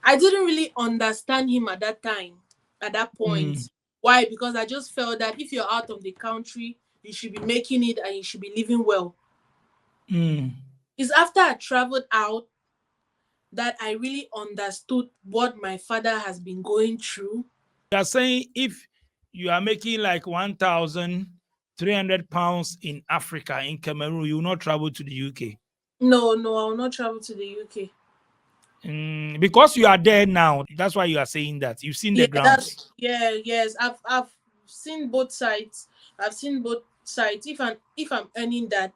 I didn't really understand him at that time, at that point. Why? Because I just felt that if you're out of the country, you should be making it and you should be living well. It's after I traveled out that I really understood what my father has been going through. You are saying if you are making like 1,300 pounds in Africa, in Cameroon, you will not travel to the UK. No, no, I will not travel to the UK. Because you are there now. That's why you are saying that. You've seen the grounds. Yes. I've seen both sides. I've seen both sides. If I'm earning that,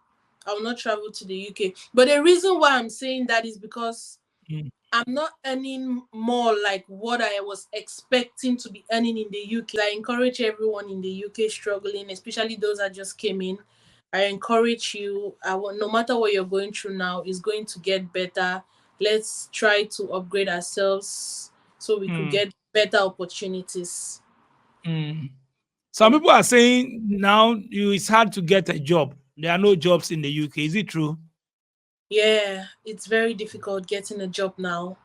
I will not travel to the UK. But the reason why I'm saying that is because I'm not earning more like what I was expecting to be earning in the UK. I encourage everyone in the UK struggling, especially those that just came in. I encourage you. No matter what you're going through now, is going to get better. Let's try to upgrade ourselves so we could get better opportunities. Some people are saying now it's hard to get a job. There are no jobs in the UK. Is it true? Yeah, it's very difficult getting a job now.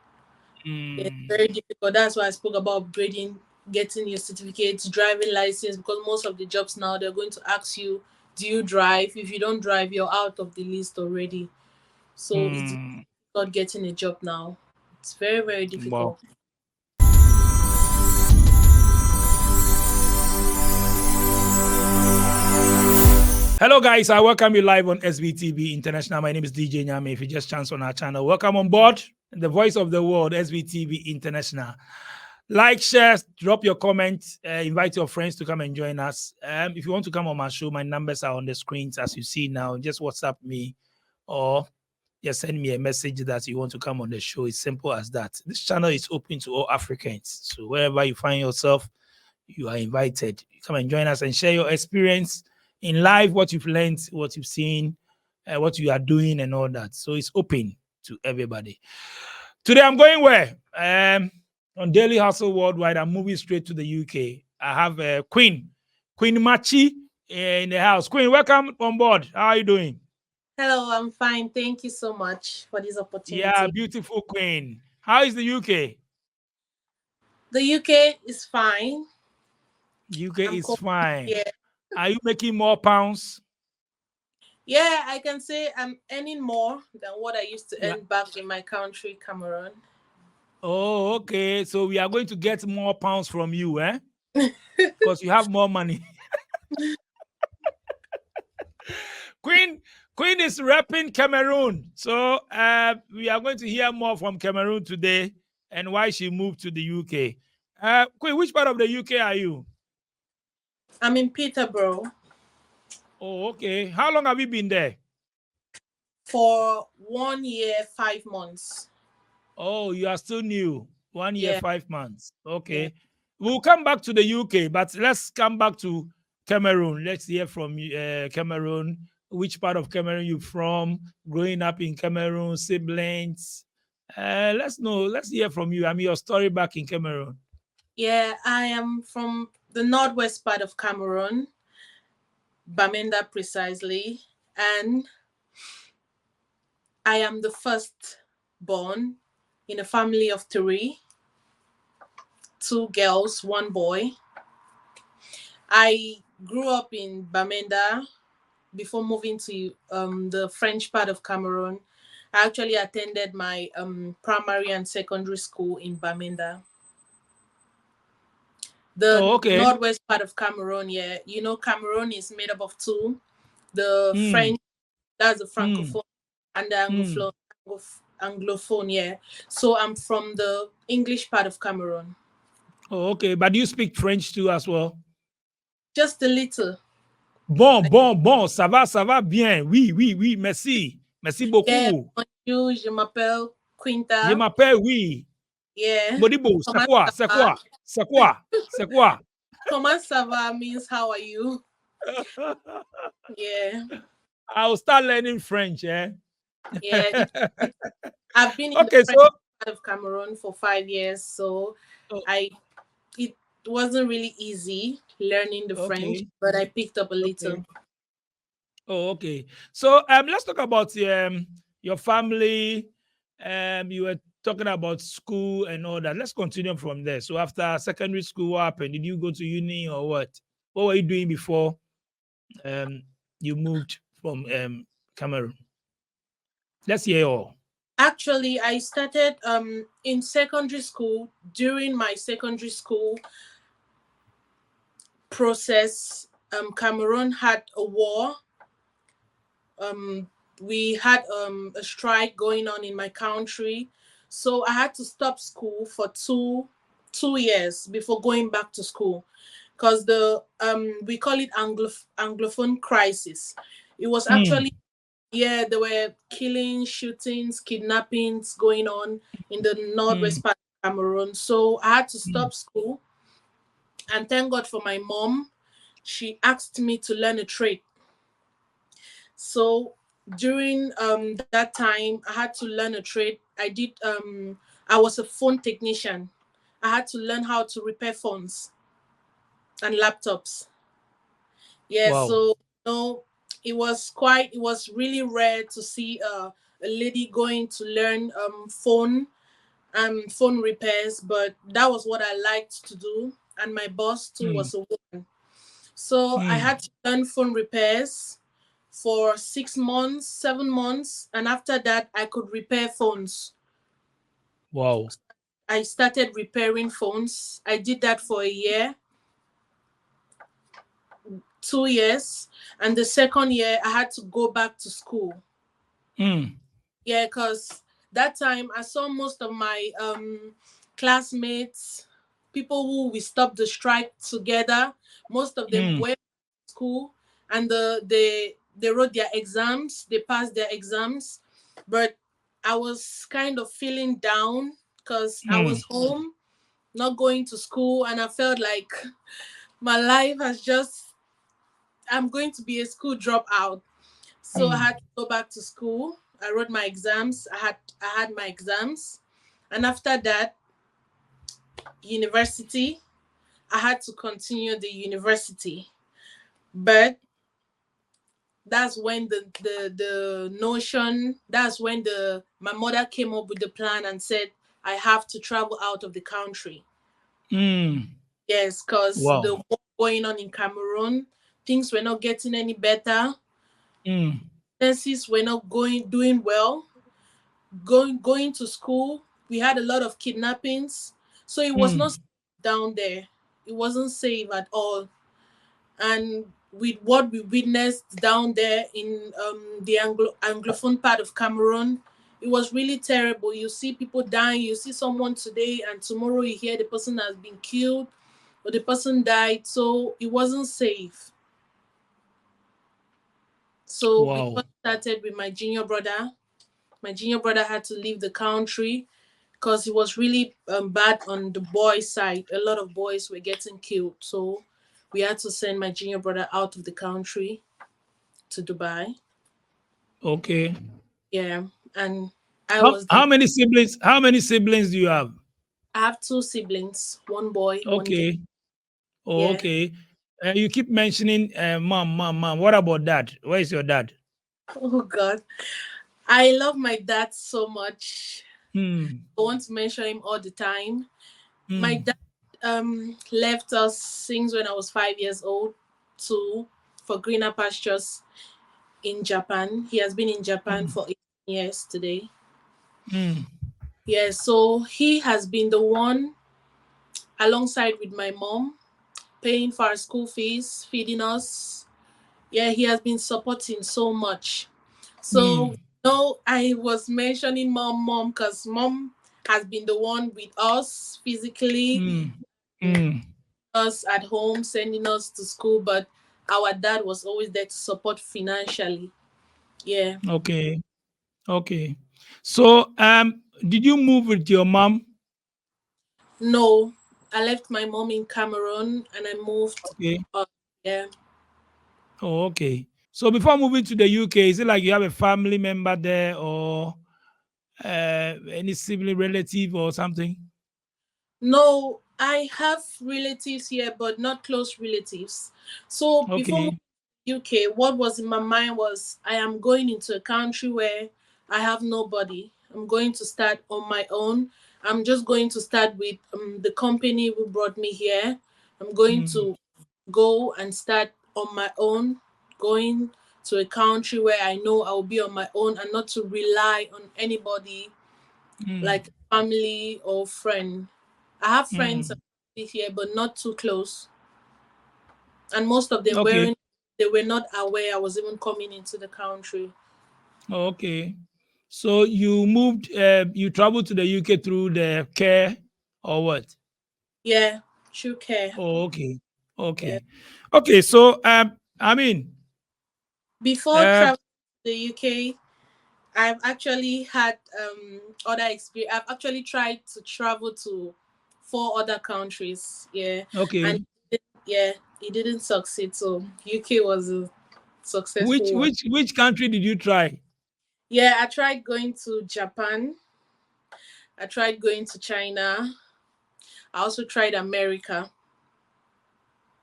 It's very difficult. That's why I spoke about upgrading, getting your certificates, driving license, because most of the jobs now they're going to ask you, do you drive? If you don't drive, you're out of the list already. So it's not getting a job now. It's very, very Wow. difficult. Hello guys, I welcome you live on SBTV International. My name is DJ Nyame. If you just chance on our channel, welcome on board. The voice of the world, SBTV International. Like, share, drop your comments, invite your friends to come and join us. If you want to come on my show, my numbers are on the screens as you see now. Just WhatsApp me or just send me a message that you want to come on the show. It's simple as that. This channel is open to all Africans. So wherever you find yourself, you are invited. Come and join us and share your experience in life, what you've learned, what you've seen, what you are doing and all that. So it's open to everybody. Today I'm going where? On Daily Hustle Worldwide, I'm moving straight to the UK. I have Queen Machi in the house. Queen, welcome on board. How are you doing? Hello, I'm fine. Thank you so much for this opportunity. Yeah, beautiful Queen. How is the UK? The UK is fine. UK is fine. Yeah. Are you making more pounds? Yeah, I can say I'm earning more than what I used to earn back in my country, Cameroon. Oh, okay. So we are going to get more pounds from you, eh? Because you have more money. Queen is repping Cameroon. So we are going to hear more from Cameroon today and why she moved to the UK. Queen, which part of the UK are you? I'm in Peterborough. Oh, okay. How long have you been there? For 1 year, 5 months. Oh, you are still new. 1 year, 5 months. Okay. Yeah. We'll come back to the UK, but let's come back to Cameroon. Let's hear from Cameroon. Which part of Cameroon you from? Growing up in Cameroon, siblings. Let's hear from you. I mean, your story back in Cameroon. Yeah, I am from the northwest part of Cameroon, Bamenda precisely, and I am the first born in a family of 3, 2 girls, 1 boy. I grew up in Bamenda before moving to the French part of Cameroon. I actually attended my primary and secondary school in Bamenda. The northwest part of Cameroon, yeah. You know, Cameroon is made up of 2. The French, that's the Francophone, and the Anglophone, yeah. So I'm from the English part of Cameroon. Oh, okay. But do you speak French too as well? Just a little. Bon. Ça va bien. Oui. Merci. Merci beaucoup. Yeah, bonjour, je m'appelle Quinta. Je m'appelle, oui. Yeah. Modibo, c'est quoi? Comment ça va means how are you? Yeah. I'll start learning French, eh? Yeah. I've been in the French part of Cameroon for 5 years, so it wasn't really easy learning the French, but I picked up a little. Oh, okay. So let's talk about your family. You were talking about school and all that. Let's continue from there. So after secondary school, what happened? Did you go to uni or what? What were you doing before um, you moved from Cameroon? Let's hear all. Actually, I started in secondary school. During my secondary school process, Cameroon had a war. Um, we had a strike going on in my country, so I had to stop school for two years before going back to school, because the we call it Anglophone crisis. It was Mm, actually, yeah, there were killings, shootings, kidnappings going on in the mm, northwest part of Cameroon. So I had to mm. stop school, and thank God for my mom. She asked me to learn a trade. So during that time, I had to learn a trade. I was a phone technician. I had to learn how to repair phones and laptops. Yeah, Wow. so it was really rare to see a lady going to learn phone repairs, but that was what I liked to do, and my boss too Mm, was a woman. So I mm. had to learn phone repairs for 6 months, 7 months, and after that I could repair phones. Wow. I started repairing phones. I did that for a year, 2 years, and the second year I had to go back to school. Mm, Yeah, because that time I saw most of my classmates, people who we stopped the strike together. Most of them mm, went to school, and they wrote their exams. They passed their exams, but I was kind of feeling down because I mm, was home, not going to school, and I felt like my life has just. I'm going to be a school dropout. So I mm. had to go back to school. I wrote my exams. I had my exams. And after that, university, I had to continue the university. But that's when the notion, that's when the my mother came up with the plan and said I have to travel out of the country. Mm. Yes, because the Wow. war going on in Cameroon, things were not getting any better. Mm, Businesses were not doing well. Going to school, we had a lot of kidnappings, so it was not mm, safe down there. It wasn't safe at all. And with what we witnessed down there in the anglophone part of Cameroon, it was really terrible. You see people dying. You see someone today, and tomorrow you hear the person has been killed or the person died. So it wasn't safe. So we wow. first started with my junior brother. My junior brother had to leave the country because it was really bad on the boys' side. A lot of boys were getting killed. So we had to send my junior brother out of the country to Dubai. Okay. Yeah. And I How, was the how many siblings? How many siblings do you have? I have two siblings, one boy, one girl. Okay. Oh, Yeah. okay. You keep mentioning mom. What about dad? Where is your dad? Oh God. I love my dad so much. Hmm. I want to mention him all the time. My Hmm. dad left us since when I was 5 years old to for greener pastures in Japan. He has been in Japan Hmm. for 8 years today. Hmm. Yeah, so he has been the one alongside with my mom paying for our school fees, feeding us. Yeah, he has been supporting so much. So Hmm. no, I was mentioning mom, because mom has been the one with us physically, Hmm. Hmm. us at home, sending us to school, but our dad was always there to support financially. Yeah. Okay. Okay. So did you move with your mom? No, I left my mom in Cameroon and I moved Okay. up. Yeah. Oh, okay. So before moving to the UK, is it like you have a family member there or any sibling relative or something? No, I have relatives here, but not close relatives. So before moving Okay. to UK, what was in my mind was I am going into a country where I have nobody. I'm going to start on my own. I'm just going to start with the company who brought me here. I'm going Mm, to go and start on my own, going to a country where I know I will be on my own and not to rely on anybody mm, like family or friend. I have friends mm. here, but not too close. And most of them Okay. weren't, they were not aware I was even coming into the country. Okay. So you moved, you traveled to the UK through the care or what? Yeah, true care. Oh, okay. Yeah. Okay. Okay. So, I mean, Before uh, traveling to the UK, I've actually had other experience. I've actually tried to travel to 4 other countries. Yeah, and okay. yeah, it didn't succeed. So UK was a Which successful one. which which country did you try? Yeah, I tried going to Japan. I tried going to China. I also tried America.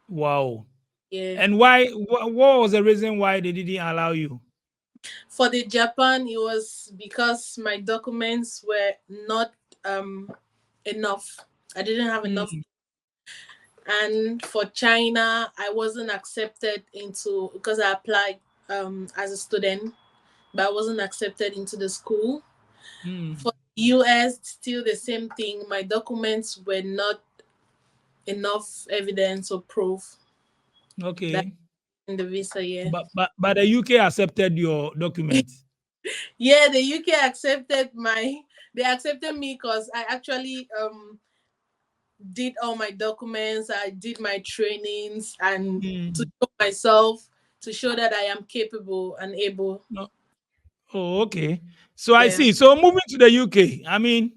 Wow. Yeah. And why? What was the reason why they didn't allow you? For the Japan, it was because my documents were not enough. I didn't have enough. Mm, And for China, I wasn't accepted into because I applied as a student, but I wasn't accepted into the school. mm. For US, still the same thing. My documents were not enough evidence or proof that Okay. in the visa. Yeah, But the UK accepted your documents. yeah. The UK accepted my. They accepted me because I actually did all my documents. I did my trainings and to Mm. show myself to show that I am capable and able. No. Oh, okay. So I Yeah. see. So moving to the UK, I mean,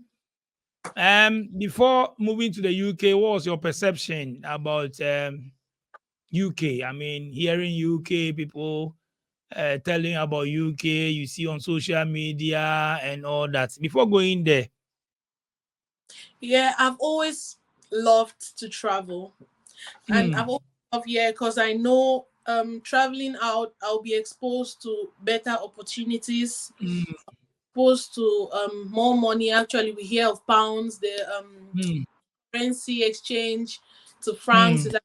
before moving to the UK, what was your perception about UK? I mean, hearing UK people telling about UK, you see on social media and all that. Before going there, Yeah, I've always loved to travel. And I've mm, always loved, yeah, because I know traveling out I'll be exposed to better opportunities, mm, exposed to more money. Actually, we hear of pounds, the mm, currency exchange to francs mm, is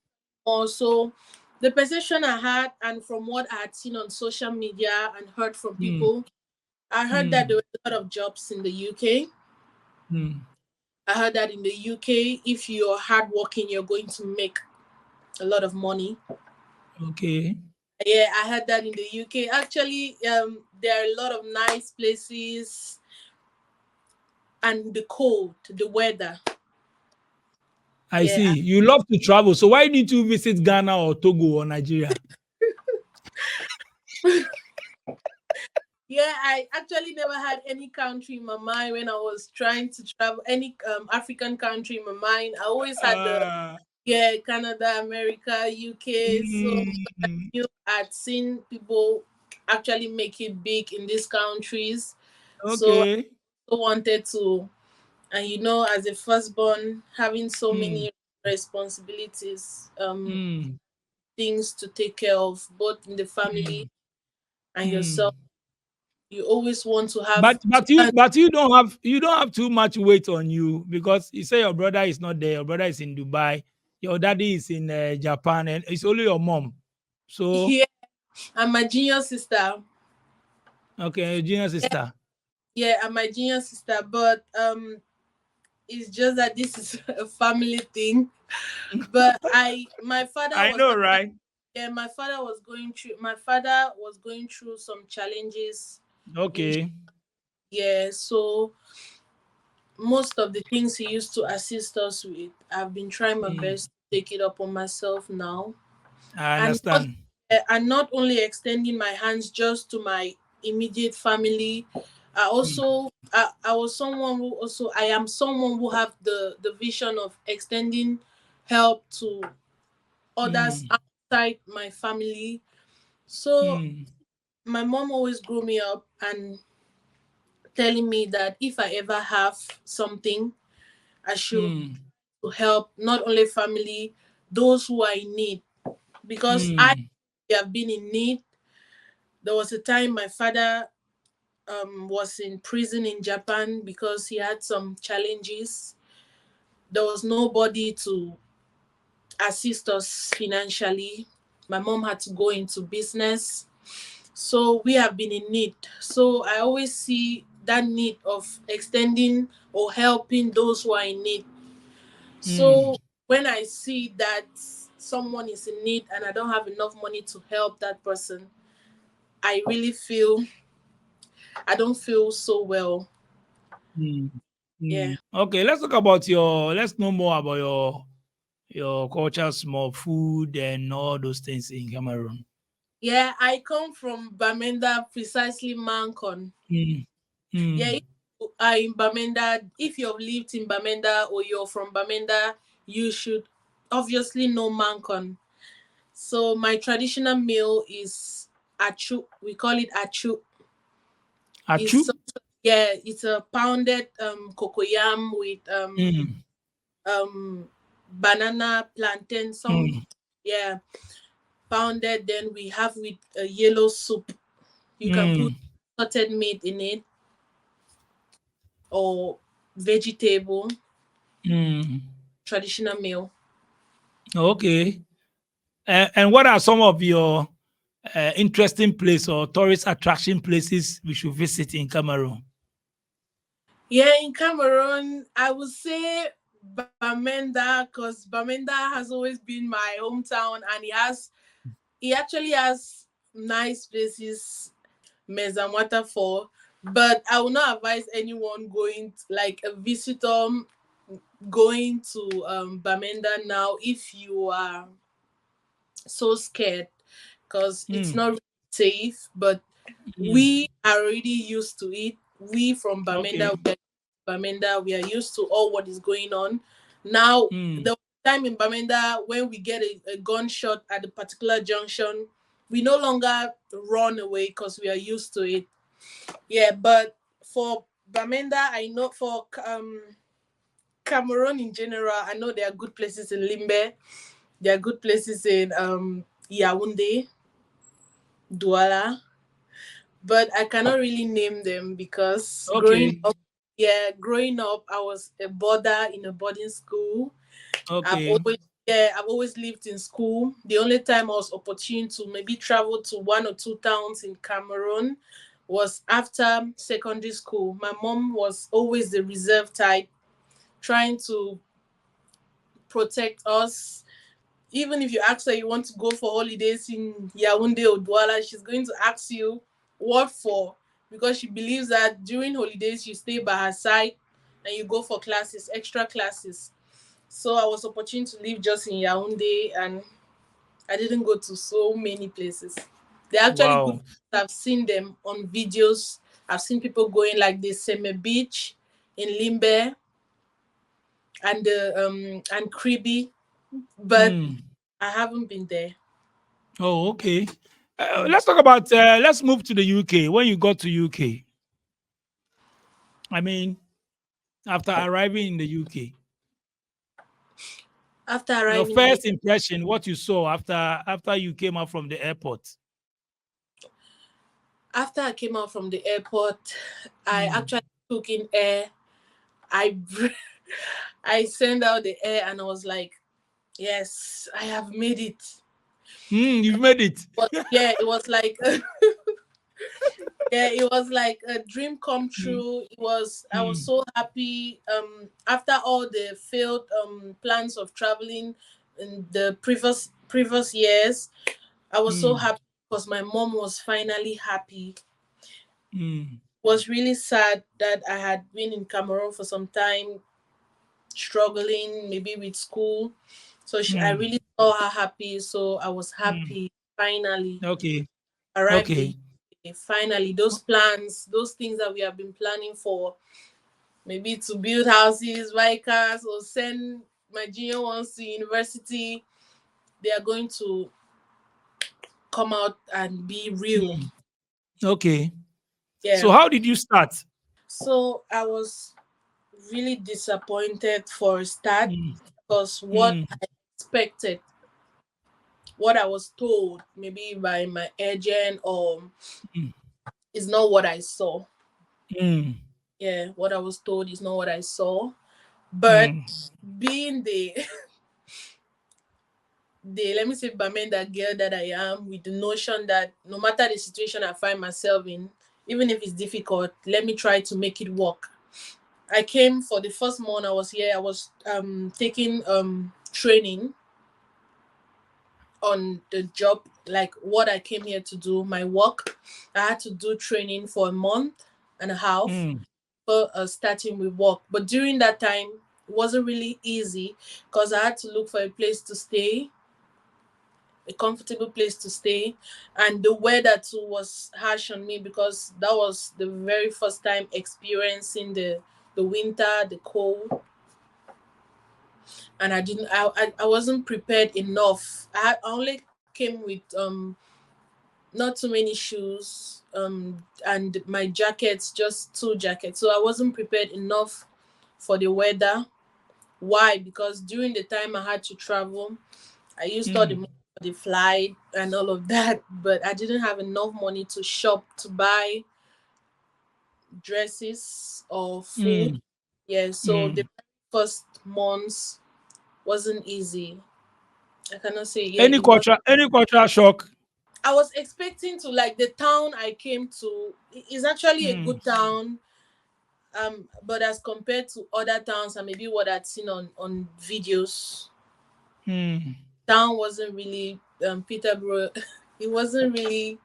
more. So the perception I had and from what I had seen on social media and heard from mm, people, I heard that mm, there were a lot of jobs in the UK. mm. I heard that in the UK, if you're hardworking, you're going to make a lot of money. Okay. Yeah, I heard that in the UK. Actually, there are a lot of nice places and the cold, the weather. I Yeah, see. You love to travel. So why didn't you visit Ghana or Togo or Nigeria? yeah. I actually never had any country in my mind when I was trying to travel. Any African country in my mind. I always had the Uh, yeah Canada, America, UK. So mm, you had seen people actually make it big in these countries. So I okay. also wanted to, and as a firstborn having so Mm, many responsibilities, mm, things to take care of both in the family mm, and yourself, mm. you always want to have But you don't have too much weight on you because you say your brother is not there. Your brother is in Dubai. Your daddy is in Japan, and it's only your mom. So yeah. I'm my junior sister. okay, your junior Yeah, sister. yeah, I'm my junior sister, but it's just that this is a family thing. But my father I was know, actually, right? yeah, my father was going through some challenges in, Okay. yeah, so most of the things he used to assist us with, I've been trying my Mm, best to take it up on myself now, I and not understand. and not only extending my hands just to my immediate family. I Mm, also I was someone who also I am someone who have the vision of extending help to others mm, outside my family. So mm, my mom always grew me up and telling me that if I ever have something, I should mm, to help not only family, those who are in need. Because I mm, have been in need. There was a time my father was in prison in Japan because he had some challenges. There was nobody to assist us financially. My mom had to go into business. So we have been in need. So I always see that need of extending or helping those who are in need. Mm. So when I see that someone is in need and I don't have enough money to help that person, I really feel I don't feel so well. Mm. Yeah. Okay, let's talk about let's know more about your culture, small food, and all those things in Cameroon. Yeah, I come from Bamenda, precisely Mancon. Mm. Yeah, Mm. if you are in Bamenda, if you've lived in Bamenda or you're from Bamenda, you should obviously know Mancon. So my traditional meal is achu. We call it achu. Achu? It's yeah, it's a pounded cocoyam with Mm. um banana, plantain, some Mm. yeah, pounded. Then we have with a yellow soup. You can put Mm. salted meat in it or vegetable. Mm. Traditional meal. Okay. And what are some of your interesting places or tourist attraction places we should visit in Cameroon? Yeah, in Cameroon, I would say Bamenda because Bamenda has always been my hometown, and he actually has nice places, Mezamwata for. But I will not advise anyone like a visitor going to Bamenda now if you are so scared because it's Mm. not really safe. But Mm. we are already used to it. We from Okay. Bamenda, we are used to all what is going on. Now, Mm. the time in Bamenda when we get a gunshot at a particular junction, we no longer run away because we are used to it. Yeah, but for Bamenda, I know for Cameroon in general, I know there are good places in Limbe. There are good places in Yaoundé, Douala, but I cannot really name them because Okay. growing up, I was a boarder in a boarding school. I've Okay. always I've always lived in school. The only time I was opportune to maybe travel to one or two towns in Cameroon was after secondary school. My mom was always the reserve type, trying to protect us. Even if you ask her you want to go for holidays in Yaoundé or Douala, she's going to ask you what for, because she believes that during holidays you stay by her side and you go for classes, extra classes. So I was opportune to live just in Yaoundé, and I didn't go to so many places. They're actually good. Wow. I've seen them on videos. I've seen people going like the Seme Beach in Limbe and the and Kribi, but Mm. I haven't been there. Oh, okay. Mm. Let's talk about. Let's move to the UK. When you got to UK, I mean, after arriving in the UK, After your arriving in first impression, what you saw after you came out from the airport. After I came out from the airport, I Mm. actually took in air. I I sent out the air and I was like, yes, I have made it. You've made it. But yeah, it was like yeah, it was like a dream come Mm. true. I was Mm. so happy. After all the failed plans of traveling in the previous years, I was so Mm. happy because my mom was finally happy. Mm. Was really sad that I had been in Cameroon for some time, struggling maybe with school. So I Mm. really saw her happy. So I was Mm. happy finally Okay. arrived the Okay. UK. Finally, those plans, those things that we have been planning for, maybe to build houses, buy cars, or send my junior ones to university, they are going to come out and be real. Mm. Okay. Yeah. So how did you start? So I was really disappointed for a start Mm. because what Mm. I expected, what I was told, maybe by my agent or Mm. is not what I saw. Mm. Yeah, what I was told is not what I saw. But Mm. being the let me say Bamenda girl that I am, with the notion that no matter the situation I find myself in, even if it's difficult, let me try to make it work. I came for the first month I was here. I was taking training on the job, like what I came here to do, my work. I had to do training for a month and a half Mm. for starting with work. But during that time, it wasn't really easy because I had to look for a place to stay, a comfortable place to stay, and the weather too was harsh on me because that was the very first time experiencing the winter, the cold, and I wasn't prepared enough. I only came with not too many shoes, and my jackets, just two jackets, so I wasn't prepared enough for the weather. Why? Because during the time I had to travel, I used all the Mm. money for the flight and all of that, but I didn't have enough money to shop, to buy dresses or food. Mm. Yeah, so the Mm. first months wasn't easy. I cannot say, yeah, it was. Any cultural shock? I was expecting to, like, the town I came to is actually a Mm. good town, but as compared to other towns and maybe what I'd seen on videos, Mm. town wasn't really Peterborough. It wasn't really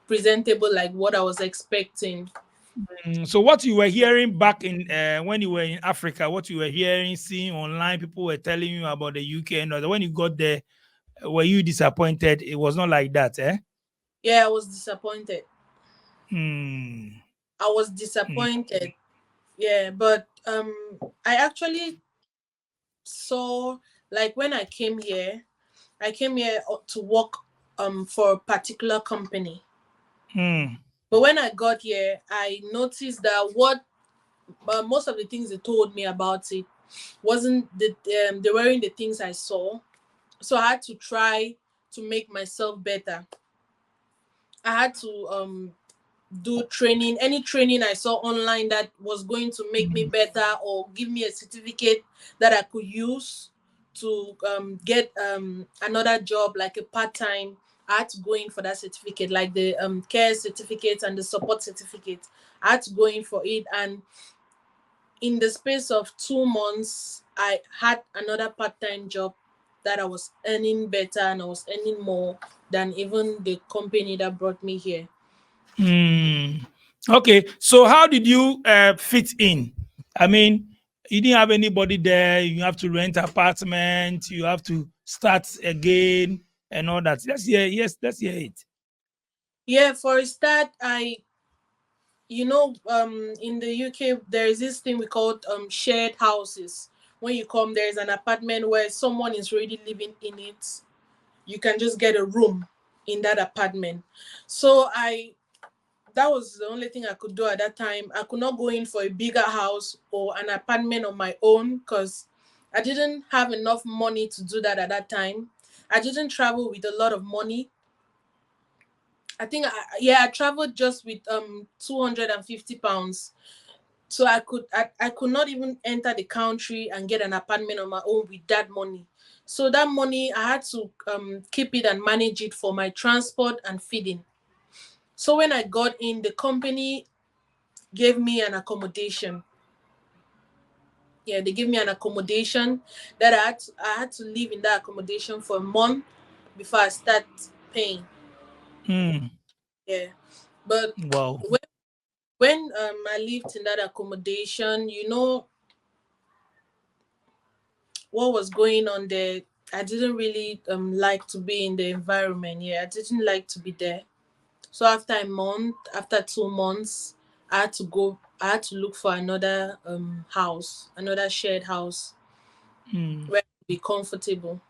presentable like what I was expecting. Mm. So what you were hearing back in when you were in Africa, what you were hearing, seeing online, people were telling you about the UK, and when you got there, were you disappointed? It was not like that, eh? Yeah, I was disappointed. Mm. I was Mm. disappointed. Yeah, but I actually saw, like, when I came here to work for a particular company. Mm. But when I got here, I noticed that what most of the things they told me about it wasn't they weren't the things I saw. So I had to try to make myself better. I had to do training, any training I saw online that was going to make me Mm. better or give me a certificate that I could use to get another job, like a part-time. I had to go in for that certificate, like the care certificate and the support certificate. I had to go in for it, and in the space of 2 months I had another part-time job that I was earning better, and I was earning more than even the company that brought me here. Mm. Okay, so how did you fit in? I mean, you didn't have anybody there. You have to rent apartment. You have to start again and all that. Let's hear. Yes, let's hear it. Yeah, for a start, in the UK there is this thing we call shared houses. When you come, there is an apartment where someone is already living in it. You can just get a room in that apartment. So I that was the only thing I could do at that time. I could not go in for a bigger house or an apartment on my own because I didn't have enough money to do that at that time. I didn't travel with a lot of money. I think I traveled just with £250. So I could not even enter the country and get an apartment on my own with that money. So that money I had to keep it and manage it for my transport and feeding. So when I got in, the company gave me an accommodation. Yeah, they gave me an accommodation that I had to live in that accommodation for a month before I start paying. Mm. Yeah, but Wow. when I lived in that accommodation, what was going on there. I didn't really like to be in the environment. Yeah, I didn't like to be there. So after 2 months, I had to look for another house, another shared house Mm. where I'd be comfortable.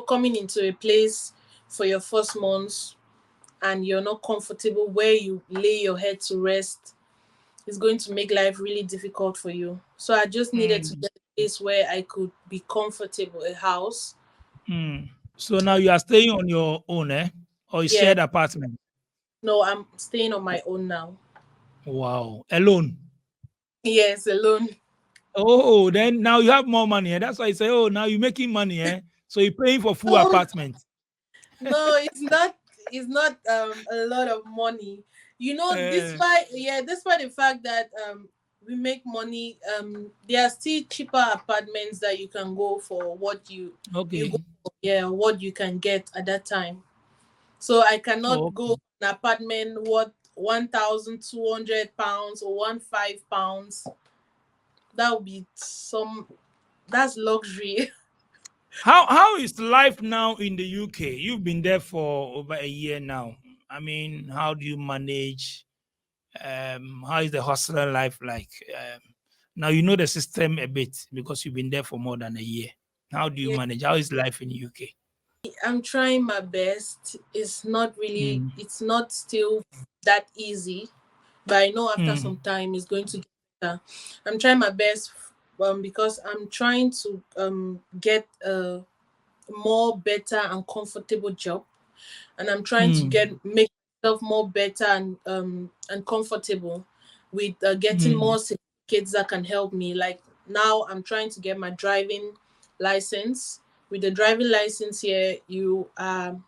Coming into a place for your first months and you're not comfortable where you lay your head to rest is going to make life really difficult for you. So I just needed to Mm. get a place where I could be comfortable, a house. Mm. So now you are staying on your own, eh? Or a Yeah, shared apartment? no, I'm staying on my own now. Wow. Alone. Yes, alone. Oh, then now you have more money. Eh? That's why I say, oh, now you're making money. Eh? So you're paying for full No, apartment. no, it's not. It's not a lot of money. You know, Uh, despite the fact that we make money, there are still cheaper apartments that you can go for what you go okay. for, yeah, what you can get at that time. So I Oh, cannot go an apartment worth £1,200 or £15. That would be some. That's luxury. how is life now in the UK? You've been there for over a year now. I mean, how do you manage? How is the hostler life like? Now you know the system a bit because you've been there for more than a year. How do you Yeah, manage? How is life in the UK? I'm trying my best. It's not really. Mm, It's not still that easy, but I know after mm, some time it's going to get better. I'm trying my best, because I'm trying to get a more better and comfortable job, and I'm trying to mm, make myself more better and comfortable with getting mm, more certificates that can help me. Like now, I'm trying to get my driving license. With the driving license here, you are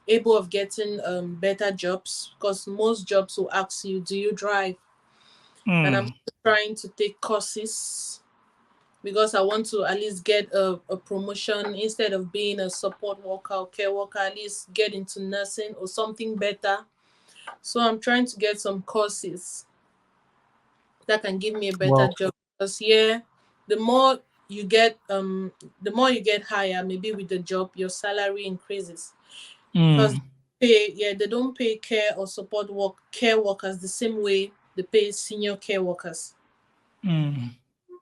able of getting better jobs because most jobs will ask you, "Do you drive?" And I'm mm, trying to take courses because I want to at least get a promotion instead of being a support worker or care worker, at least get into nursing or something better. So I'm trying to get some courses that can give me a better wow. job. Because yeah, the more you get the more you get higher, maybe with the job, your salary increases. Because Mm, they don't pay care workers the same way they pay senior care workers. mm,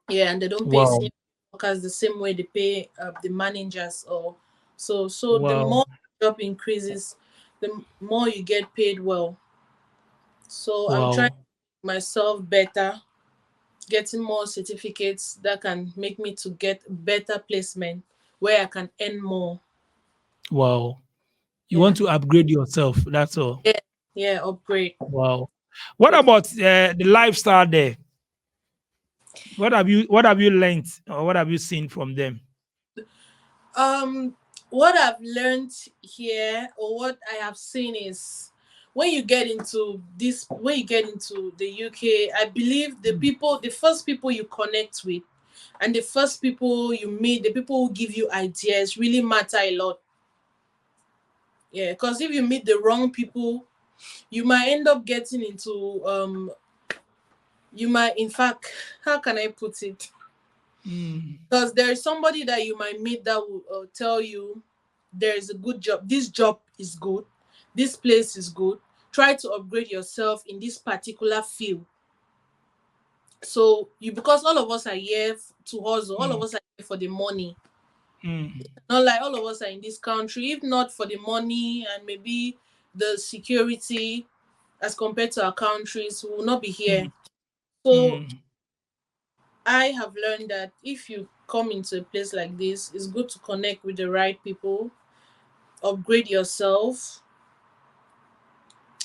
Yeah, and they don't pay wow. senior workers the same way they pay the managers or so the Wow. more job increases, the more you get paid well. So I'm trying to Wow. make myself better, getting more certificates that can make me to get better placement where I can earn more. Wow. You Yeah. want to upgrade yourself. That's all. Yeah. Yeah, upgrade. Wow. What about the lifestyle there? What have you learned or what have you seen from them? Um, what I've learned here or what I have seen is when you get into the UK, I believe Mm, the first people you connect with and the first people you meet, the people who give you ideas really matter a lot. Yeah, because if you meet the wrong people, you might end up getting into you might in fact how can I put it? mm, Because there is somebody that you might meet that will tell you there is a good job, this job is good, this place is good, try to upgrade yourself in this particular field. So you because all of us are here to hustle, all of mm, us are here for the money. mm, Not like all of us are in this country if not for the money and maybe the security as compared to our countries, we will not be here. mm, So mm. I have learned that if you come into a place like this, it's good to connect with the right people, upgrade yourself,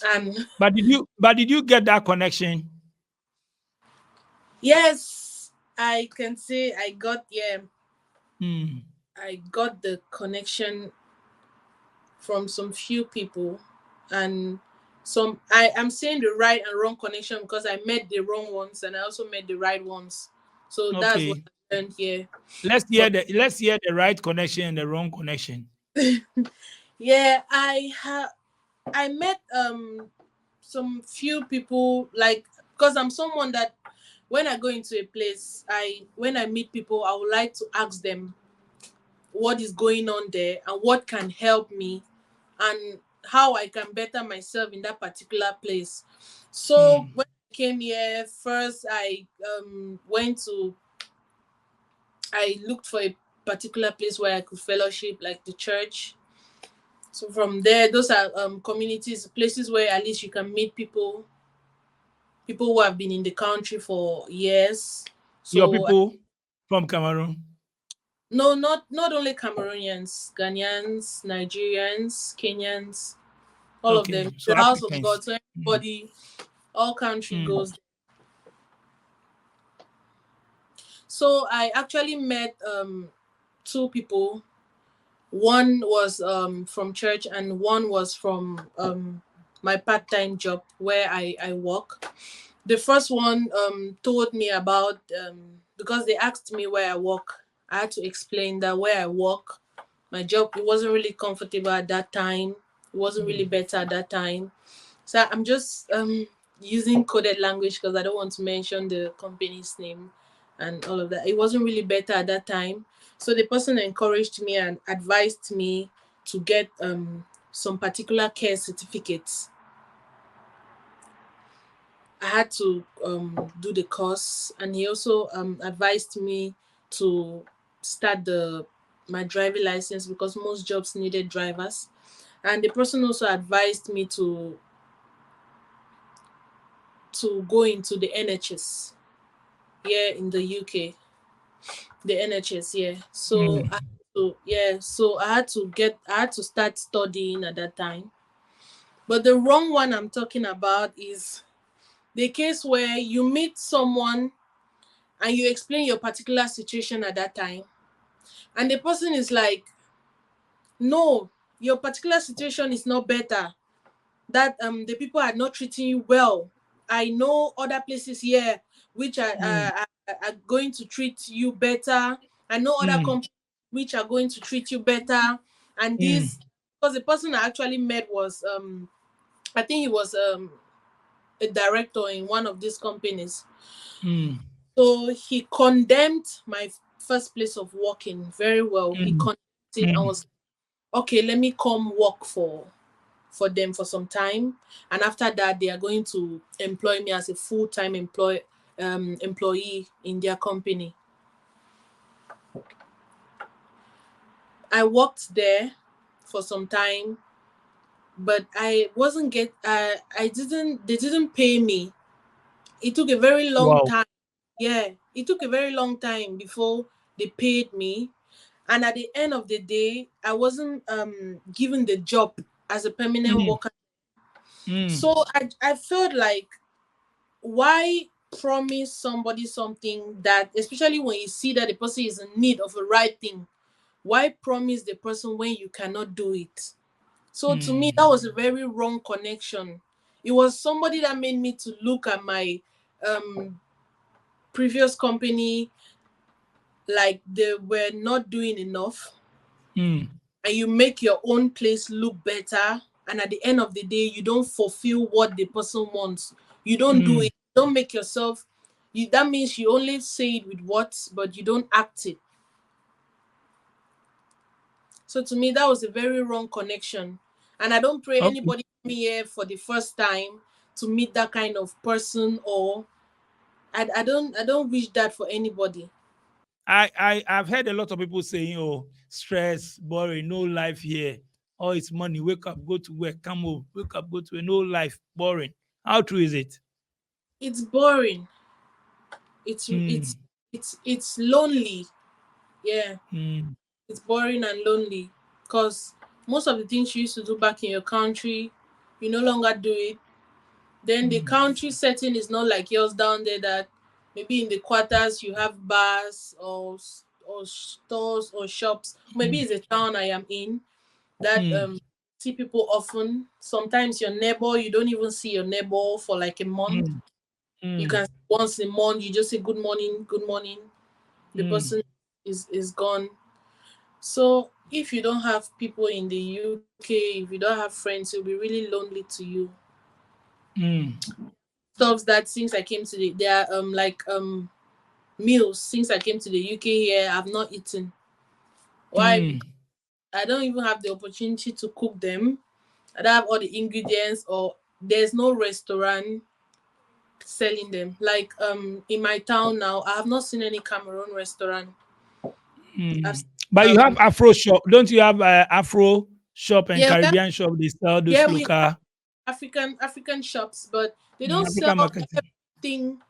and But did you get that connection? yes, I can say Mm, I got the connection from some few people, and I'm saying the right and wrong connection because I met the wrong ones and I also met the right ones. So that's what okay. I learned here. Let's From hear the right connection and the wrong connection. yeah, I met some few people like because I'm someone that when I go into a place, I when I meet people, I would like to ask them what is going on there and what can help me and how I can better myself in that particular place. So Mm, when I came here, first I looked for a particular place where I could fellowship, like the church. So from there, those are communities, places where at least you can meet people who have been in the country for years. your So people from Cameroon. no, not only Cameroonians, Ghanaians, Nigerians, Kenyans, all of them. Okay, so The house of Africans. God. So Mm, everybody. All country goes. So I actually met two people. One was from church, and one was from my part-time job where I work. The first one told me about because they asked me where I work. I had to explain that where I work, my job, it wasn't really comfortable at that time. It wasn't really better at that time. So I'm just using coded language because I don't want to mention the company's name and all of that. It wasn't really better at that time. So the person encouraged me and advised me to get some particular care certificates. I had to do the course, and he also advised me to start the my driving license because most jobs needed drivers. And the person also advised me to go into the NHS here in the UK. The NHS, yeah. So I had to start studying at that time. But the wrong one I'm talking about is the case where you meet someone and you explain your particular situation at that time, and the person is like, no, your particular situation is not better, that the people are not treating you well. I know other places here which are going to treat you better. I know other companies which are going to treat you better. And this, because the person I actually met was I think he was a director in one of these companies. So he condemned my first place of working very well. He condemned it and was okay, let me come work for them for some time, and after that they are going to employ me as a full-time employee in their company. I worked there for some time, but I wasn't get I didn't they didn't pay me. It took a very long Wow. time. Yeah, it took a very long time before they paid me. And at the end of the day, I wasn't given the job as a permanent worker. So I felt like, why promise somebody something that, especially when you see that the person is in need of a right thing, why promise the person when you cannot do it? So to me, that was a very wrong connection. It was somebody that made me to look at my um previous company like they were not doing enough, and you make your own place look better, and at the end of the day you don't fulfill what the person wants. You don't do it. Don't make yourself, you, that means you only say it with words but you don't act it. So to me, that was a very wrong connection, and I don't pray Okay. anybody come here for the first time to meet that kind of person, or I don't wish that for anybody. I've heard a lot of people saying, "Oh, stress, boring, no life here. Oh, it's money. Wake up, go to work, come home. Wake up, go to no life, boring." How true is it? It's boring. it's Mm, it's it's lonely. Yeah, mm, it's boring and lonely because most of the things you used to do back in your country, you no longer do it. Then the mm, country setting is not like yours down there, that maybe in the quarters you have bars or stores or shops. Maybe mm, it's a town I am in that mm, see people often. Sometimes your neighbor, you don't even see your neighbor for like a month. mm, You mm, can once a month you just say good morning, good morning. The mm, person is gone. So if you don't have people in the UK, if you don't have friends, it'll be really lonely to you. mm, Stuff that since I came to there are like meals since I came to the UK here, I've not eaten. Why? mm, Because I don't even have the opportunity to cook them. I don't have all the ingredients, or there's no restaurant selling them. Like in my town now, I have not seen any Cameroon restaurant. I've mm. seen, But you have Afro shop, don't you have Afro shop and yeah, Caribbean shop? They sell those we have local African shops, but they don't African sell market. everything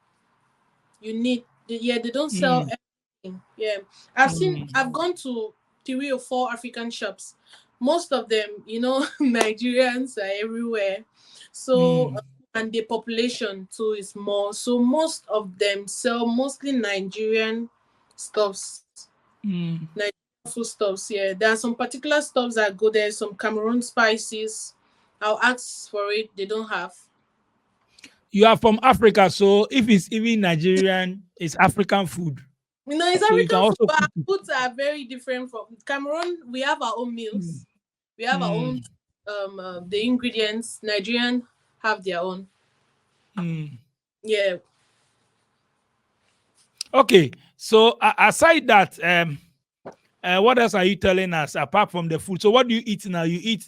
you need. Yeah, they don't sell Mm, everything. Yeah, mm, I've gone to 3 or 4 African shops. Most of them, Nigerians are everywhere. So mm, and the population too is more. So most of them sell mostly Nigerian stuffs, Nigerian food stuffs. Yeah, there are some particular stuffs that go there. Some Cameroon spices. I'll ask for it. They don't have. You are from Africa, so if it's even Nigerian, it's African food. It's So you can African food, also but our cook it. foods are very different from Cameroon. We have our own Mm, meals. We have our own mm, the ingredients. Nigerian have their own. mm. Yeah. Okay, so aside that, what else are you telling us apart from the food? So what do you eat now? You eat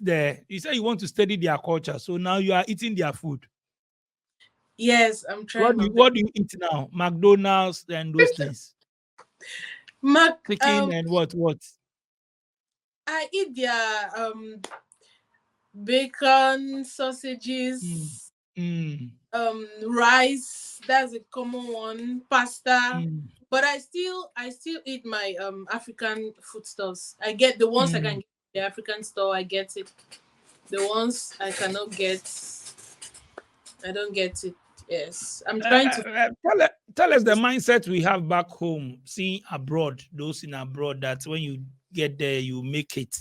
you say you want to study their culture, so now you are eating their food. Yes, I'm trying my best. What do you eat now? McDonald's and those things. Mac Chicken and what? I eat their bacon, Mm, sausages, mm, rice. That's a common one. Pasta. mm, But I still eat my African foodstuffs. I get the ones I can mm. get in the African store. I get it. The ones I cannot get, I don't get it. Yes, I'm trying to. Tell us the mindset we have back home, seeing abroad, those in abroad, that when you get there, you make it.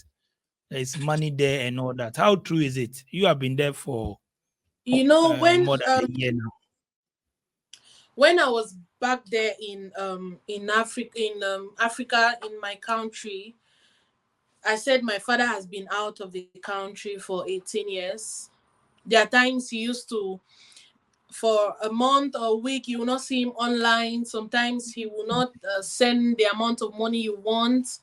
There's money there and all that. How true is it? You have been there for When more than a year now. when I was back there in Africa in my country, I said my father has been out of the country for 18 years. There are times he used to, for a month or a week, you will not see him online. Sometimes he will not send the amount of money you want.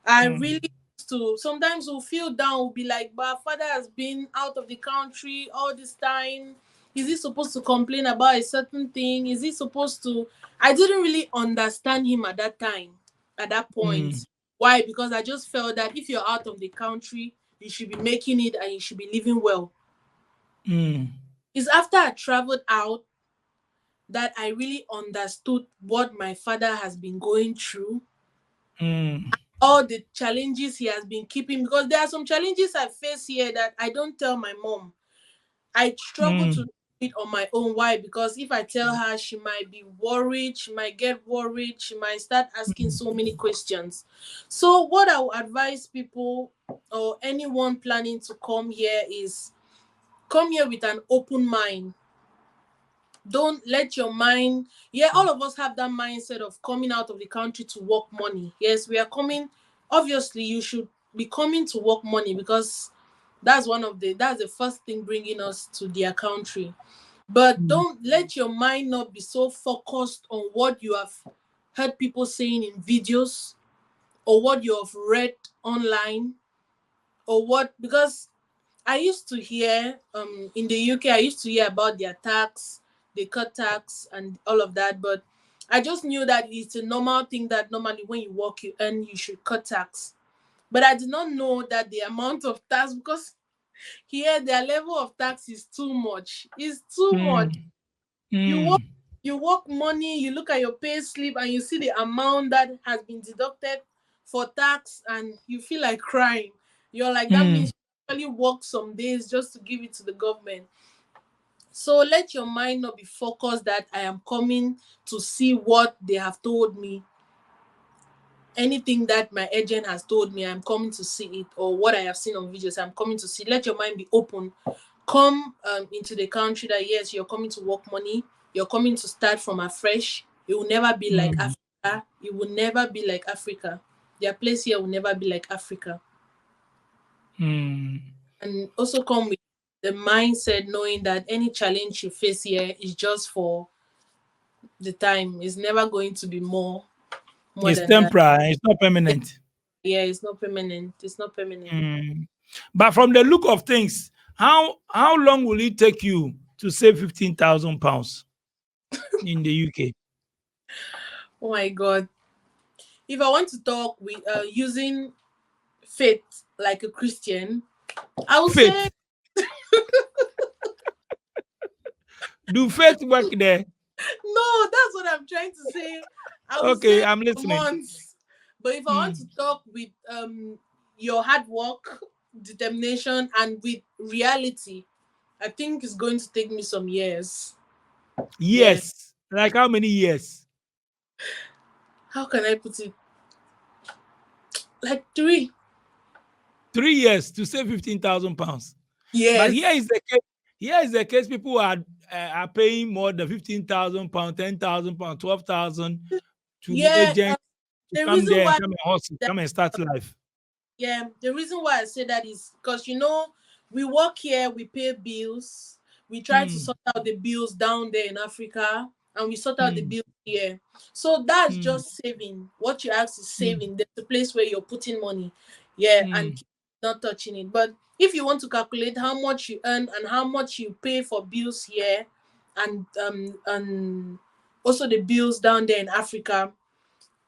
I Mm, really used to, sometimes we'll feel down, we'll be like, but father has been out of the country all this time. Is he supposed to complain about a certain thing? Is he supposed to? I didn't really understand him at that time, at that mm, point. Why? Because I just felt that if you're out of the country, you should be making it and you should be living well. mm, It's after I traveled out that I really understood what my father has been going through, mm, all the challenges he has been keeping, because there are some challenges I face here that I don't tell my mom. I struggle to mm, do it on my own. Why? Because if I tell her, she might be worried, she might get worried, she might start asking mm, so many questions. So what I would advise people or anyone planning to come here is come here with an open mind. Don't let your mind, yeah, all of us have that mindset of coming out of the country to work money. Yes, we are coming. Obviously you should be coming to work money, because that's the first thing bringing us to their country. But mm, don't let your mind not be so focused on what you have heard people saying in videos, or what you have read online, or what, because I used to hear in the UK, I used to hear about their tax, they cut tax and all of that, but I just knew that it's a normal thing that normally when you work you earn, you should cut tax. But I did not know that the amount of tax, because here their level of tax is too much. It's too much. mm, You work mm, you work money, you look at your pay slip and you see the amount that has been deducted for tax and you feel like crying. You're like, that mm, means you actually work some days just to give it to the government. So let your mind not be focused that I am coming to see what they have told me. Anything that my agent has told me, I'm coming to see it, or what I have seen on videos, I'm coming to see. Let your mind be open. Come into the country that yes, you're coming to work money. You're coming to start from afresh. It will never be like mm, Africa. It will never be like Africa. Their place here will never be like Africa. mm. And also come with the mindset knowing that any challenge you face here is just for the time. It's never going to be more It's than that. temporary. It's not Yeah, permanent. yeah, it's not permanent. It's not permanent. Mm. But from the look of things, how long will it take you to save £15,000 in the UK? Oh my god. If I want to talk with using faith like a Christian, I will say Faith. Do faith work there? no, that's what I'm trying to say. I will Okay, say I'm listening. months. But if I want to Mm, talk with your hard work, determination, and with reality, I think it's going to take me some years. Yes. Like how many years? How can I put it? Like 3. 3 years to save 15,000 pounds. But here Yes. is the case. Here is the case. People are paying more than 15,000 pounds, 10,000 pounds, 12,000 to Yeah. agents to The come reason there and why come and hustle, that come and start life. Yeah, the reason why I say that is because we work here, we pay bills, we try to Hmm. sort out the bills down there in Africa, and we sort out the Hmm. bills here. So that's Hmm. just saving. What you ask is Hmm. saving. There's a place where you're putting money, yeah, and Hmm. not touching it. But if you want to calculate how much you earn and how much you pay for bills here, and also the bills down there in Africa,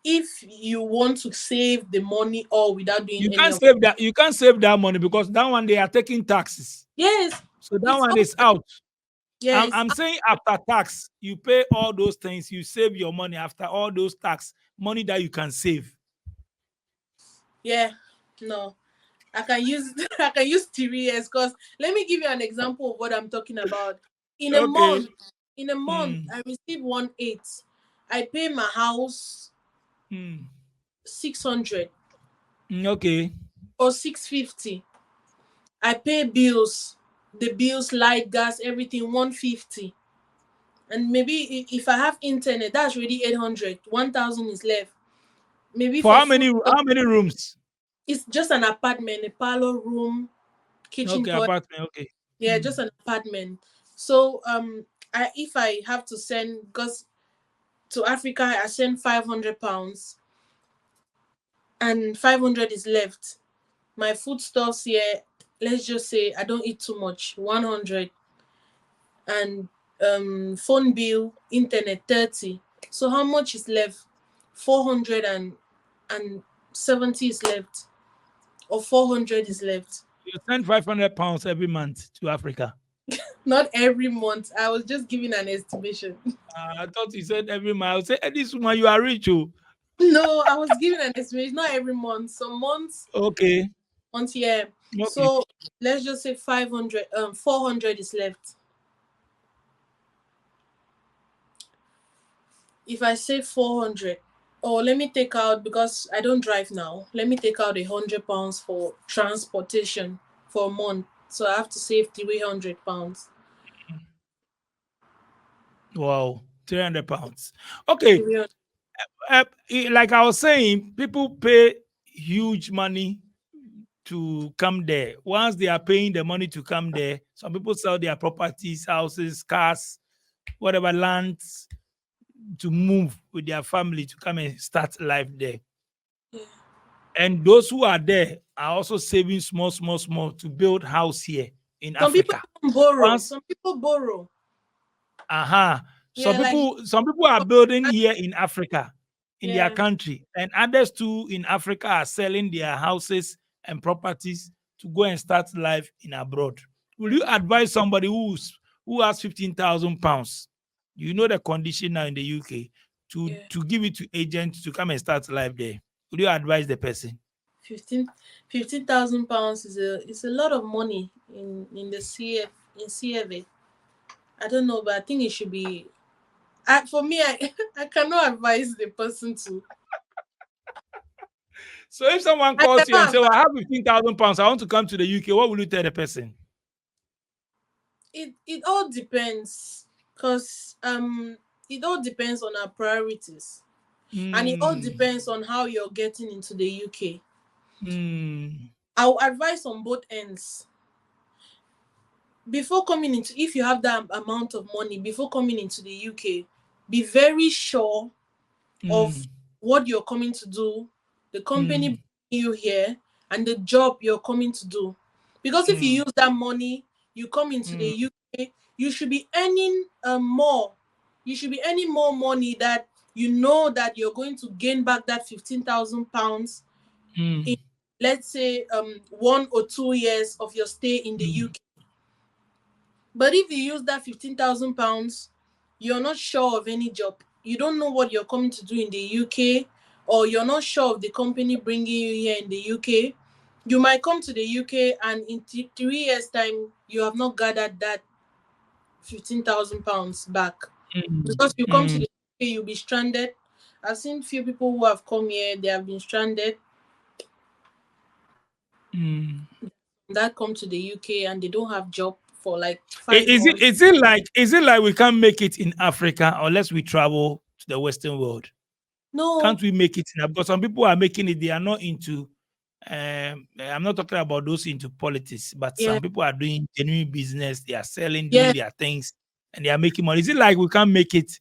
if you want to save the money all without doing You any can't of save that. You can't save that money because that one they are taking taxes. yes, So that it's one all is out. yes, I'm saying after tax, you pay all those things, you save your money after all those tax money that you can save. yeah, no. I can use I can use 3 years because let me give you an example of what I'm talking about. In a Okay. month, in a month, Hmm. I receive 1/8. I pay my house Hmm. 600 Okay. or 650. I pay bills, the bills, light, gas, everything 150. And maybe if I have internet, that's already 800. 1,000 is left. Maybe For for how food, many rooms? it's just an apartment, a parlor room, kitchen, Okay, toilet. apartment. Okay. Yeah, Hmm. just an apartment. So I if I have to send because to Africa I send £500 and 500 is left. My foodstuffs here, let's just say I don't eat too much, 100, and phone bill, internet 30. So how much is left? 470 is left, or 400 is left. You send £500 every month to Africa. Not every month. I was just giving an estimation. I thought you said every month. I would say, hey, this woman, you are rich. Oh. No, I was giving an estimation. Not every month. Some months, Okay. yeah. Okay. So let's just say 500. 400 is left. If I say 400, or let me take out because I don't drive now. Let me take out £100 for transportation for a month. So I have to save £300. Wow. £300. Okay. 300. Like I was saying, people pay huge money to come there. Once they are paying the money to come there, some people sell their properties, houses, cars, whatever lands to move with their family to come and start life there. Yeah. And those who are there are also saving small, small, small to build house here in Some people Africa. even borrow. Once, Some people borrow. some Yeah, like people are building here in Africa, in their yeah. country, and others too in Africa are selling their houses and properties to go and start life in abroad. Will you advise somebody who has 15,000 pounds? You know the condition now in the UK Yeah. to give it to agents to come and start life there. Would you advise the person? 15 £15,000 is a lot of money in the CF in CFA. I don't know, but I think it should be. For me, I I cannot advise the person to. So if someone I calls you and cannot say, well, advise. I have 15,000 pounds, I want to come to the UK, what will you tell the person? It all depends, cause it all depends on our priorities, and it all Mm, depends on how you're getting into the UK. mm, I'll advise on both ends. Before coming into, if you have that amount of money before coming into the UK, be very sure of mm, what you're coming to do, the company mm, bringing you here, and the job you're coming to do. Because if you mm, use that money, you come into the mm, UK, you should be earning more. You should be earning more money that you know that you're going to gain back that £15,000 in, mm, let's say, 1 or 2 years of your stay in the mm, UK. But if you use that £15,000, you're not sure of any job. You don't know what you're coming to do in the UK, or you're not sure of the company bringing you here in the UK. You might come to the UK and in 3 years' time, you have not gathered that £15,000 back. Because you come to the UK, you'll be stranded. I've seen few people who have come here, they have been stranded. That come to the UK and they don't have job for like 5 months. Is it like we can't make it in Africa unless we travel to the Western world? No. Can't we make it in? Because some people are making it, they are not into. I'm not talking about those into politics, but Yeah. some people are doing genuine business. They are selling, Yeah. doing their things, and they are making money. Is it like we can't make it?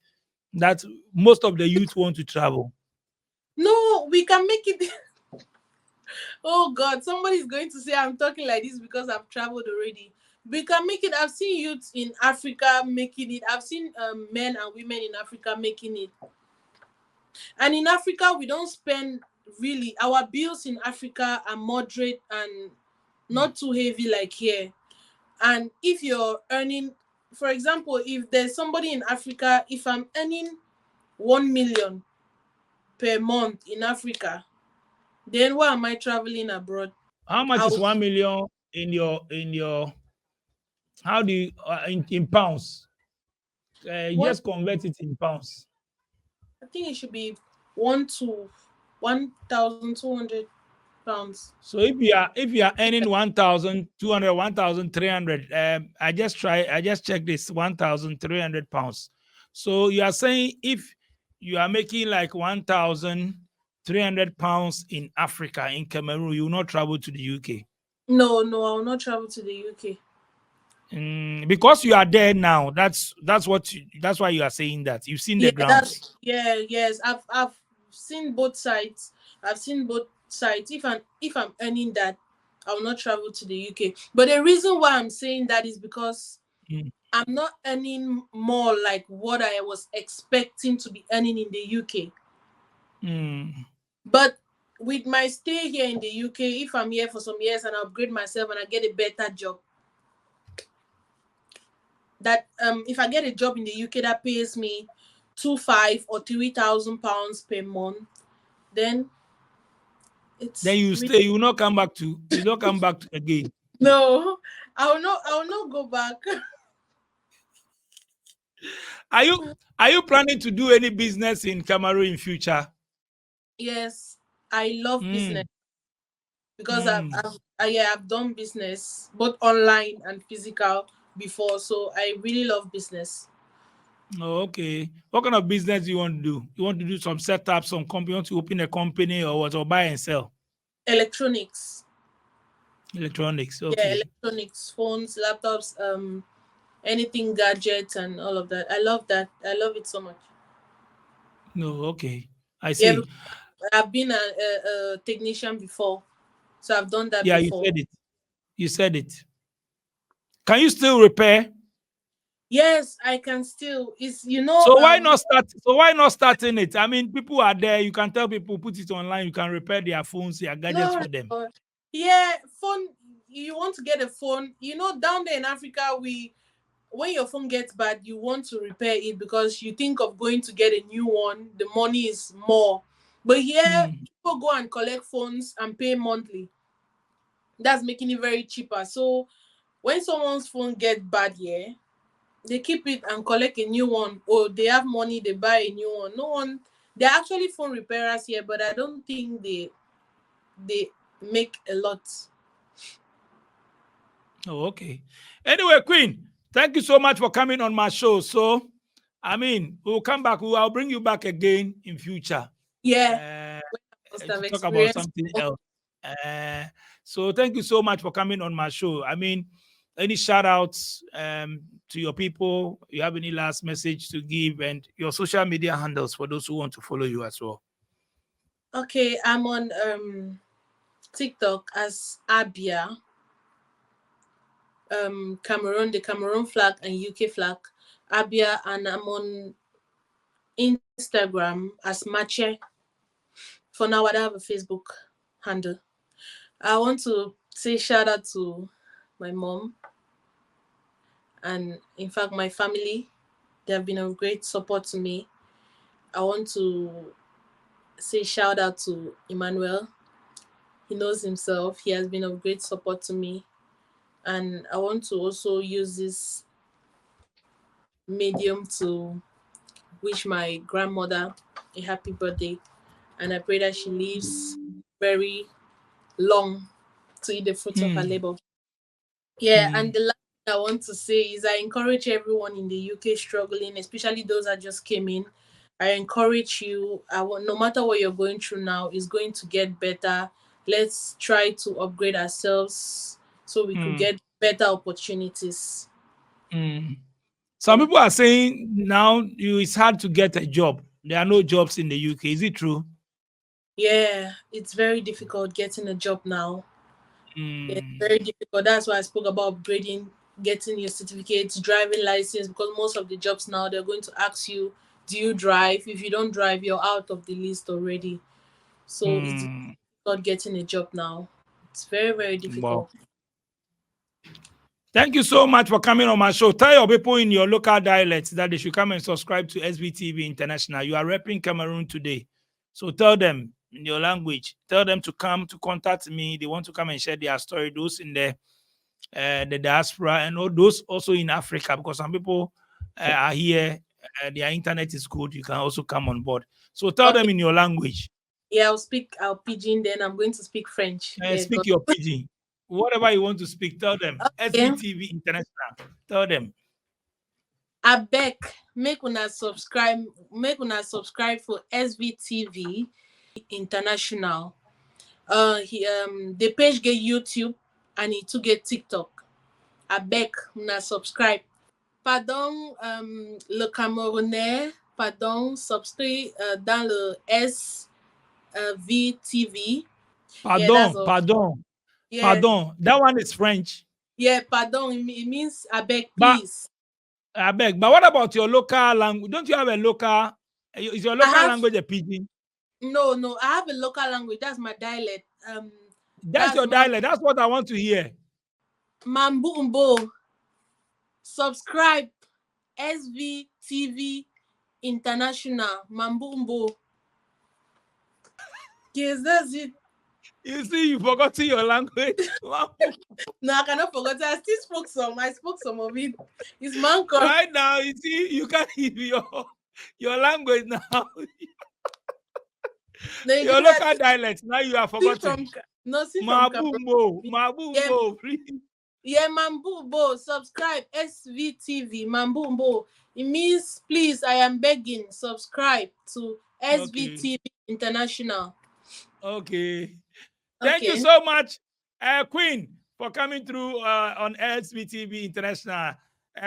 That most of the youth want to travel. No, we can make it. Oh God, somebody's going to say I'm talking like this because I've traveled already. We can make it. I've seen youths in Africa making it. I've seen men and women in Africa making it. And in Africa, we don't spend really. Our bills in Africa are moderate and not too heavy like here. And if you're earning, for example, if there's somebody in Africa, if I'm earning 1 million per month in Africa, then why am I traveling abroad? How much is I'll, 1 million in your? How do you in pounds? what Just convert it in pounds. I think it should be 1,200 pounds. So if you are earning 1,200, 1,300, I just checked this 1,300 pounds. So you are saying if you are making like 1,300 pounds in Africa, in Cameroon, you will not travel to the UK. No, no, I will not travel to the UK. Because you are there now. That's why you are saying that. You've seen the Yeah, grounds. yes. I've seen both sides. I've seen both sides. If I'm earning that, I will not travel to the UK. But the reason why I'm saying that is because Mm. I'm not earning more like what I was expecting to be earning in the UK. Mm. But with my stay here in the UK, if I'm here for some years and I upgrade myself and I get a better job, that if I get a job in the UK that pays me 2,500 or 3,000 pounds per month, then Then it's you really, stay. You will not come back to. You don't come back to again. no. I will not go back. Are you planning to do any business in Cameroon in future? Yes, I love business Mm, because mm. I've done business both online and physical before, so I really love business. Oh, okay. What kind of business do you want to do? You want to do some setup, some company, you want to open a company or what, or buy and sell? Electronics. Electronics. Yeah, Okay. electronics, phones, laptops, anything gadgets and all of that. I love that. I love it so much. No, okay. I Yeah, see. I've been a technician before, so I've done that Yeah, you before. said it. You said it. Can you still repair? Yes, I can still. It's So why not start? So why not starting it? I mean, people are there. You can tell people, put it online. You can repair their phones, their gadgets no, for them. no. Yeah, phone. You want to get a phone? Down there in Africa, when your phone gets bad, you want to repair it because you think of going to get a new one. The money is more, but here Mm. people go and collect phones and pay monthly. That's making it very cheaper. So when someone's phone gets bad, yeah, they keep it and collect a new one, or they have money, they buy a new one. No one, they're actually phone repairers here, but I don't think they make a lot. Oh, okay. Anyway, Queen, thank you so much for coming on my show. So, I mean, we'll come back. I'll bring you back again in future Yeah, uh, must to have talk about experienced. something else. Uh, so, thank you so much for coming on my show. I mean, any shout outs to your people? You have any last message to give and your social media handles for those who want to follow you as well? Okay, I'm on TikTok as Abia, Cameroon, the Cameroon flag and UK flag, Abia, and I'm on Instagram as Mache. For now, I don't have a Facebook handle. I want to say shout out to my mom and, in fact, my family. They have been a great support to me. I want to say shout out to Emmanuel. He knows himself. He has been of great support to me. And I want to also use this medium to wish my grandmother a happy birthday. And I pray that she lives very long to eat the fruits of her Mm. labor. Yeah, and Mm. the last thing I want to say is I encourage everyone in the UK struggling, especially those that just came in. I encourage you. I want, no matter what you're going through now, is going to get better. Let's try to upgrade ourselves so we could Mm. get better opportunities. Mm. Some Yeah, people are saying now it's hard to get a job. There are no jobs in the UK. Is it true? yeah, it's very difficult getting a job now. Yeah, it's Mm. very difficult. That's why I spoke about upgrading, getting your certificates, driving license, because most of the jobs now they're going to ask you, do you drive? If you don't drive, you're out of the list already. So it's Mm. not getting a job now. It's very, very Wow. difficult. Thank you so much for coming on my show. Tell your people in your local dialects that they should come and subscribe to SBTV International. You are repping Cameroon today. So tell them in your language. Tell them to come to contact me. They want to come and share their story. Those in the diaspora and all those also in Africa, because some people are here. Their internet is good. You can also come on board. So tell them Okay. in your language. Yeah, I'll speak I'll pidgin, then I'm going to speak French. Yeah, Speak God. your pidgin. Whatever you want to speak, tell them. Okay. SBTV International. Tell them. I beg, make una subscribe for SVTV International. The page get YouTube and it too get TikTok. I beg una subscribe. Pardon, le Camerounais, pardon, subscribe dans le SVTV. Yeah, that's Pardon, all. pardon, Yeah, pardon. That one is French. yeah, pardon. It means I beg, But please. I beg. But what about your local language? Don't you have a local? Is your I local have language a pidgin? no. I have a local language. That's my dialect. That's That's your dialect. That's what I want to hear. Mambumbo. Subscribe SVTV International. Mambumbo. Yes, that's it. You see, you forgot your language. No, I cannot forget. I still spoke some. I spoke some of it. It's Mancor. Right now, you see, you can't hear your language now. No, you Your know that local dialect. Now you have see forgotten. from no see from Cameroon. Mabumbo, Yeah, mabumbo. yeah, Mambumbo. Subscribe SVTV Mambumbo. It means please. I am begging. Subscribe to Okay, SVTV International. okay. Thank you Okay. so much, Queen, for coming through on SBTV International.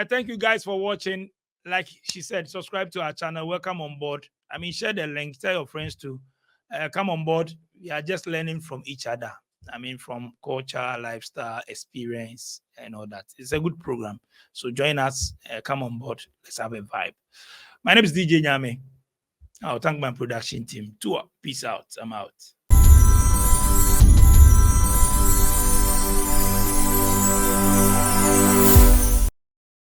Thank you guys for watching. Like she said, subscribe to our channel. Welcome on board. I mean, share the link. Tell your friends to come on board. We are just learning from each other. I mean, from culture, lifestyle, experience, and all that. It's a good program. So join us. Come on board. Let's have a vibe. My name is DJ Nyame. I'll thank my production team. Peace out. I'm out.